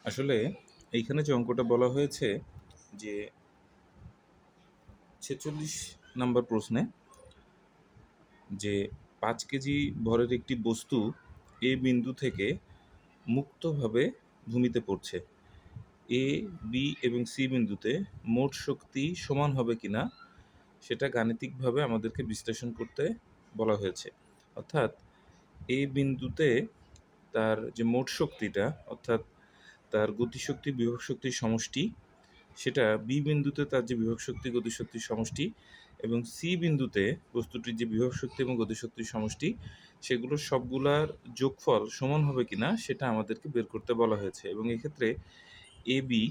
আসলে এইখানে যে অঙ্কটা বলা হয়েছে যে ৪৬ নাম্বার প্রশ্নে যে ৫ কেজি ভরের একটি বস্তু এ বিন্দু থেকে মুক্তভাবে ভূমিতে পড়ছে। এ, বি এবং সি বিন্দুতে মোট শক্তি সমান হবে কিনা সেটা গাণিতিকভাবে আমাদেরকে বিশ্লেষণ করতে বলা হয়েছে। অর্থাৎ এ বিন্দুতে তার যে মোট শক্তিটা অর্থাৎ তার গতিশক্তি বিভব শক্তির সমষ্টি, সেটা বি বিন্দুতে তার যে বিভব শক্তি গতিশক্তির সমষ্টি এবং সি বিন্দুতে বস্তুটির যে বিভব শক্তি এবং গতিশক্তির সমষ্টি, সেগুলোর সবগুলার যোগফল সমান হবে কিনা সেটা আমাদেরকে বের করতে বলা হয়েছে। এবং এক্ষেত্রে A B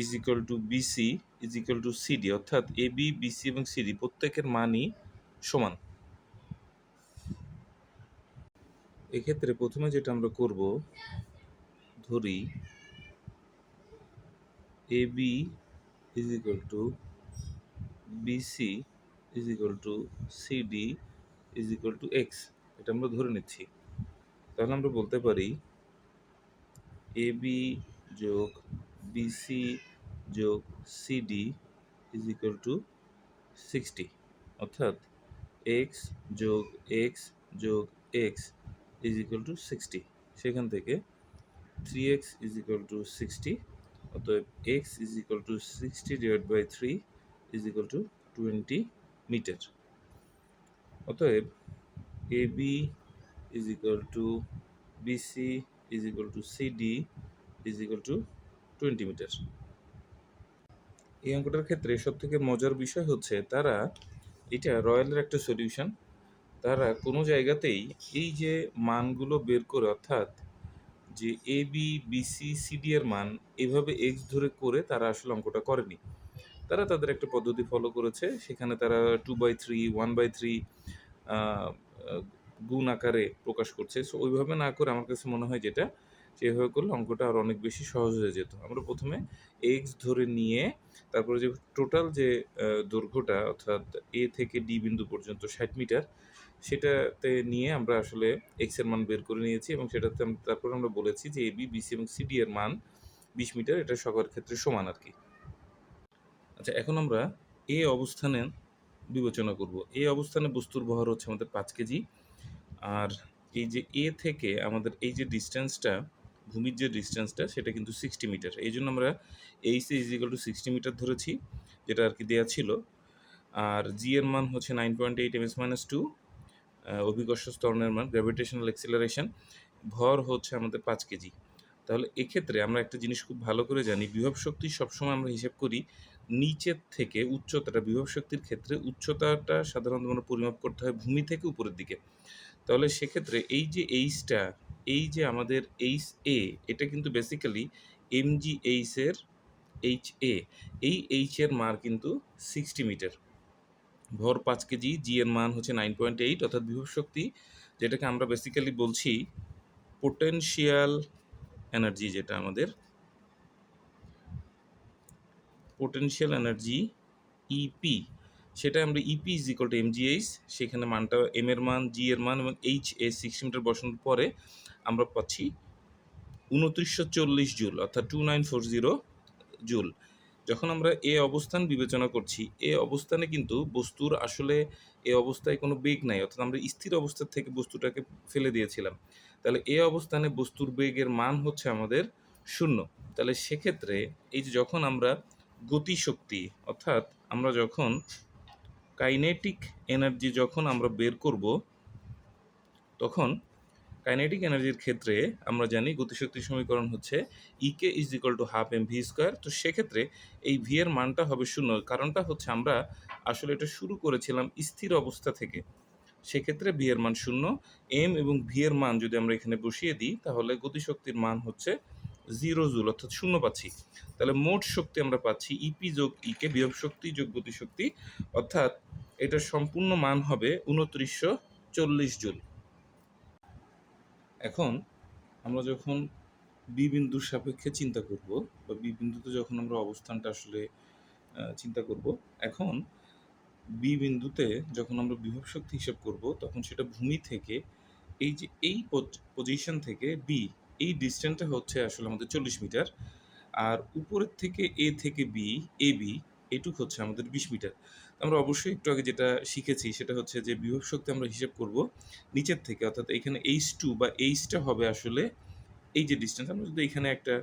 is equal to BC is equal to CD, অর্থাৎ এ বি বিসি এবং সিডি প্রত্যেকের মানই সমান। এক্ষেত্রে প্রথমে যেটা আমরা করব, ধরি A B is equal to BC is equal to CD is equal to X, এটা আমরা ধরে নিচ্ছি। তাহলে আমরা বলতে পারি এ বি যোগ বিসি যোগ সিডি ইজ ইকুয়াল টু 60, অর্থাৎ এক্স যোগ এক্স যোগ এক্স ইজ ইকুয়াল টু 60। সেখান থেকে 3x ইজ ইকুয়াল টু 60, অতএব x is equal to 60 divide by 3 is equal to 20 metre. অতএব A B is equal to BC is equal to CD is equal to 20 metre. এই অঙ্কটার ক্ষেত্রে সবথেকে মজার বিষয় হচ্ছে তারা, এটা রয়্যালের একটা সলিউশন, তারা কোনো জায়গাতেই এই যে মানগুলো বের করে, অর্থাৎ যে এ বি বিসি সিডি এর মান এভাবে এক্স ধরে করে তারা আসলে অঙ্কটা করেনি। তারা তাদের একটা পদ্ধতি ফলো করেছে, সেখানে তারা 2/3 1/3 গুণ আকারে প্রকাশ করছে। সো ওইভাবে না করে আমার কাছে মনে হয় যেটা, সেভাবে করলে অঙ্কটা আরও অনেক বেশি সহজ হয়ে যেত। আমরা প্রথমে এক্স ধরে নিয়ে তারপরে যে টোটাল যে দৈর্ঘ্যটা অর্থাৎ এ থেকে ডি বিন্দু পর্যন্ত 60 মিটার, সেটাতে নিয়ে আমরা আসলে এক্স এর মান বের করে নিয়েছি এবং সেটাতে তারপরে আমরা বলেছি যে এ বি বিসি এবং সিডি এর মান 20 মিটার, এটা সবার ক্ষেত্রে সমান আর কি। আচ্ছা, এখন আমরা এ অবস্থানে বিবেচনা করব। এ অবস্থানে বস্তুর ভর হচ্ছে আমাদের 5 কেজি, আর এই যে এ থেকে আমাদের এই যে ডিস্টেন্সটা, ভূমির যে ডিস্টেন্সটা সেটা কিন্তু 60 মিটার। এই জন্য আমরা H is equal to 60 metre ধরেছি, যেটা আর কি দেওয়া ছিল। আর জি এর মান হচ্ছে 9.8 ms-2, অভিকর্ষ ত্বরণের মান গ্র্যাভিটেশনাল অ্যাক্সিলারেশন, ভর হচ্ছে আমাদের 5 কেজি। তাহলে এক্ষেত্রে আমরা একটা জিনিস খুব ভালো করে জানি, বিভব শক্তি সবসময় আমরা হিসেব করি নিচের থেকে উচ্চতাটা। বিভব শক্তির ক্ষেত্রে উচ্চতাটা সাধারণত আমরা পরিমাপ করতে হয় ভূমি থেকে উপরের দিকে। তাহলে সেক্ষেত্রে এই যে এইচটা, এই যে আমাদের এইচ এ, এটা কিন্তু বেসিক্যালি এমজি এইচের এইচ এ, এই এইচ এর মান কিন্তু 60 মিটার, ভর 5 কেজি, জি এর মান হচ্ছে 9.8, অর্থাৎ বিভব শক্তি যেটাকে আমরা বেসিক্যালি বলছি পোটেনশিয়াল এনার্জি, যেটা আমাদের পোটেনশিয়াল এনার্জি ইপি, সেটা আমরা EP is equal to MGH, সেখানে মানটা এম এর মান, জি এর মান এবং এইচ এ 60 মিটার বসানোর পরে আমরা পাচ্ছি 2940 জুল, অর্থাৎ 2940 জুল। যখন আমরা এ অবস্থান বিবেচনা করছি, এ অবস্থানে কিন্তু বস্তুর আসলে এ অবস্থায় কোনো বেগ নাই, অর্থাৎ আমরা স্থির অবস্থা থেকে বস্তুটাকে ফেলে দিয়েছিলাম। তাহলে এ অবস্থানে বস্তুর বেগের মান হচ্ছে আমাদের 0। তাহলে সেক্ষেত্রে এই যে যখন আমরা গতিশক্তি, অর্থাৎ আমরা যখন কাইনেটিক এনার্জি যখন আমরা বের করব, তখন কাইনেটিক এনার্জির ক্ষেত্রে আমরা জানি গতিশক্তির সমীকরণ হচ্ছে EK is equal to half M V square. তো সেক্ষেত্রে এই ভি এর মানটা হবে 0, কারণটা হচ্ছে আমরা আসলে এটা শুরু করেছিলাম স্থির অবস্থা থেকে, সেক্ষেত্রে ভি এর মান 0। এম এবং ভি এর মান যদি আমরা এখানে বসিয়ে দিই, তাহলে গতিশক্তির মান হচ্ছে 0 জুল, অর্থাৎ 0 পাচ্ছি। তাহলে মোট শক্তি আমরা পাচ্ছি ইপি যোগ ইকে বিভব শক্তি যোগ গতিশক্তি, অর্থাৎ এটার সম্পূর্ণ মান হবে 2940 জুল। এখন আমরা যখন বি বিন্দুর সাপেক্ষে চিন্তা করব, বা বি বিন্দুতে যখন আমরা অবস্থানটা আসলে চিন্তা করব, এখন বি বিন্দুতে যখন আমরা বিভব শক্তি হিসাব করব, তখন সেটা ভূমি থেকে এই যে এই পজিশন থেকে বি, এই ডিসটেন্সটা হচ্ছে আসলে আমাদের 40 মিটার। আর উপরের থেকে এ থেকে বি, এবি এটুক হচ্ছে আমাদের 20 মিটার। আমরা অবশ্যই একটু আগে যেটা শিখেছি সেটা হচ্ছে যে বিভব শক্তি আমরা হিসেব করব নিচের থেকে, অর্থাৎ এখানে H2 বা H টা হবে আসলে এই যে ডিসট্যান্স, আমরা যদি এখানে একটা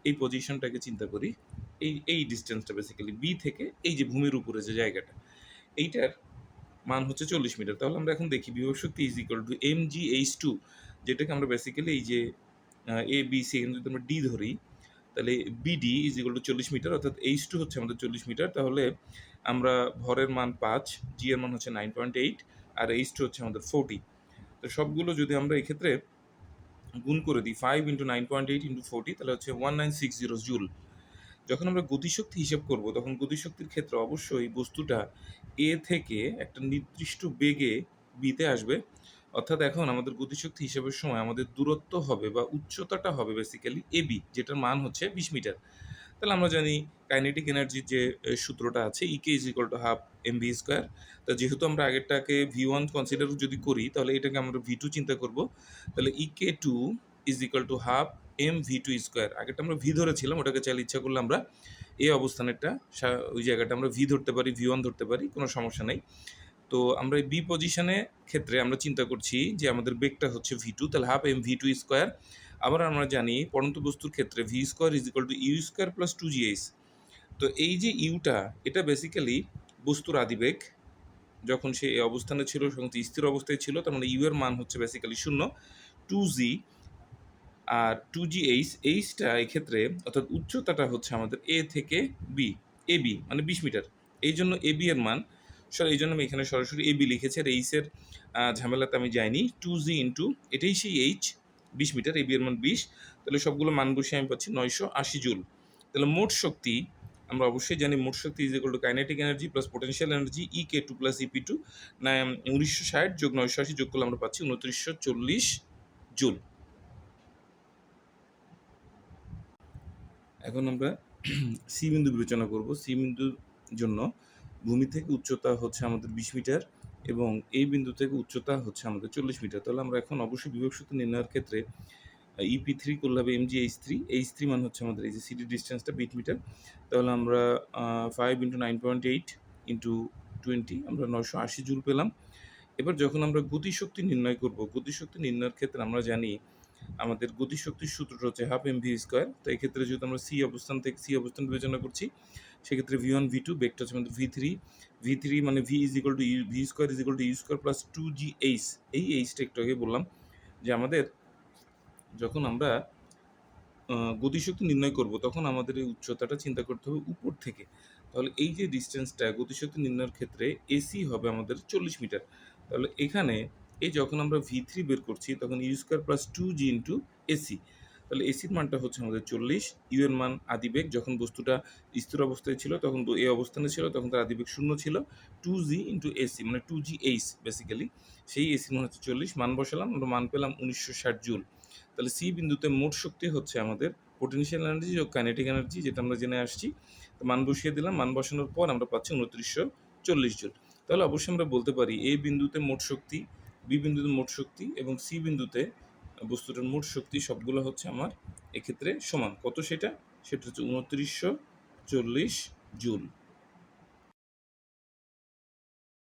এই পজিশনটাকে চিন্তা করি, এই ডিসট্যান্সটা বেসিক্যালি বি থেকে এই যে ভূমির উপরে যে জায়গাটা, এইটার মান হচ্ছে 40 মিটার। তাহলে আমরা এখন দেখি বিভব শক্তি ইজ ইকুয়াল টু mgh2, যেটাকে আমরা বেসিক্যালি এই যে এ বি সি এখানে যদি আমরা ডি ধরি, তাহলে BD is equal to 40 metre, অর্থাৎ H2 হচ্ছে আমাদের 40 মিটার। তাহলে আমরা ভরের মান 5, জি এর মান হচ্ছে 9.8, আর H2 হচ্ছে আমাদের 40। তো সবগুলো যদি আমরা এক্ষেত্রে গুণ করে দিই 5 ইন্টু 9.8 ইন্টু 40, তাহলে হচ্ছে 1960 জুল। যখন আমরা গতিশক্তি হিসাব করব তখন গতিশক্তির ক্ষেত্রে অবশ্যই বস্তুটা এ থেকে একটা নির্দিষ্ট বেগে বিতে আসবে। অর্থাৎ এখন আমাদের গতিশক্তি হিসাবের সময় আমাদের দূরত্ব হবে বা উচ্চতাটা হবে বেসিক্যালি এবি, যেটার মান হচ্ছে 20 মিটার। তাহলে আমরা জানি কাইনেটিক এনার্জির যে সূত্রটা আছে EK is equal to half M V square. তো যেহেতু আমরা আগেরটাকে ভি ওয়ান কনসিডার যদি করি তাহলে এটাকে আমরা ভি টু চিন্তা করব। তাহলে EK two is equal to half M V two square. আগেরটা আমরা ভি ধরেছিলাম, ওটাকে চাইলে ইচ্ছা করলে আমরা এই অবস্থানেরটা ওই জায়গাটা আমরা ভি ধরতে পারি, ভি ওয়ান ধরতে পারি, কোনো সমস্যা নেই। তো আমরা এই বি পজিশনে ক্ষেত্রে আমরা চিন্তা করছি যে আমাদের বেগটা হচ্ছে ভি টু, তাহলে half M V two square. আবার আমরা জানি পড়ন্ত বস্তুর ক্ষেত্রে V square is equal to U square plus two G H. তো এই যে ইউটা, এটা বেসিক্যালি বস্তুর আদিবেগ, যখন সে এই অবস্থানে ছিল তখন স্থির অবস্থায় ছিল, তার মানে ইউ এর মান হচ্ছে বেসিক্যালি 0, 2g। আর 2gh, এইচটা এক্ষেত্রে অর্থাৎ উচ্চতাটা হচ্ছে আমাদের এ থেকে বি, এ বি মানে 20 মিটার। এই জন্য এ বি এর মান এই জন্য আমি এখানে সরাসরি এ বি লিখেছি, আর এইচের ঝামেলাতে আমি যাইনি। 2g ইন্টু এটাই সেই এইচ 20 মিটার, এ বি এর মান 20। তাহলে সবগুলো মান বসে আমি পাচ্ছি 980 জুল। তাহলে মোট শক্তি আমরা অবশ্যই জানি, মোট শক্তি is equal to kinetic energy plus potential energy E K two plus EP two. 1960 যোগ 980 যোগ করলে আমরা পাচ্ছি 2940 জুল। এখন আমরা সি বিন্দু বিবেচনা করব। সি বিন্দুর জন্য ভূমি থেকে উচ্চতা হচ্ছে আমাদের 20 মিটার এবং এই বিন্দু থেকে উচ্চতা হচ্ছে আমাদের 40 মিটার। তাহলে আমরা এখন অবশ্যই বিভব শক্তি নির্ণয়ের ক্ষেত্রে ইপি থ্রি করলে হবে এমজি এইচ থ্রি মান হচ্ছে আমাদের এই যে সিডি ডিস্টেন্সটা 20 মিটার। তাহলে আমরা 5 ইন্টু 9.8 ইন্টু 20 আমরা 980 জুল পেলাম। এবার যখন আমরা গতিশক্তি নির্ণয় করব, গতিশক্তি নির্ণয়ের ক্ষেত্রে আমরা জানি আমাদের গতিশক্তির সূত্রটা হচ্ছে হাফ এম ভি স্কোয়ার। তো এক্ষেত্রে যেহেতু আমরা সি অবস্থান থেকে সি অবস্থান বিবেচনা করছি, সেক্ষেত্রে ভি ওয়ান ভি টু বেগটা হচ্ছে আমাদের ভি থ্রি মানে V is equal to U, V square is equal to U square plus 2জি এইচ। এই এইচটা একটু আগে বললাম যে আমাদের যখন আমরা গতিশক্তি নির্ণয় করব তখন আমাদের এই উচ্চতাটা চিন্তা করতে হবে উপর থেকে। তাহলে এই যে ডিস্টেন্সটা গতিশক্তি নির্ণয়ের ক্ষেত্রে এসি হবে আমাদের 40 মিটার। তাহলে এখানে এই যখন আমরা ভি থ্রি বের করছি তখন ইউ স্কোয়ার প্লাস 2জি ইন্টু এসি। তাহলে এসির মানটা হচ্ছে আমাদের 40, ইউ এর মান আদিবেগ, যখন বস্তুটা স্থির অবস্থায় ছিল তখন এই অবস্থানে ছিল তখন তার আদিবেগ 0 ছিল। 2জি ইন্টু এসি মানে 2জি এইচ বেসিক্যালি, সেই এসির মান হচ্ছে 40। মান বসালাম, আমরা মান পেলাম 1960 জুল। তাহলে সি বিন্দুতে মোট শক্তি হচ্ছে আমাদের পোটেনশিয়াল এনার্জি যোগ কাইনেটিক এনার্জি, যেটা আমরা জেনে আসছি। তো মান বসিয়ে দিলাম, মান বসানোর পর আমরা পাচ্ছি 2940 জুল। তাহলে অবশ্যই আমরা বলতে পারি এ বিন্দুতে মোট শক্তি, বি বিন্দুতে মোট শক্তি এবং সি বিন্দুতে বস্তুটার মোট শক্তি সবগুলো হচ্ছে আমার এক্ষেত্রে সমান। কত সেটা? সেটা হচ্ছে 2940 জুল।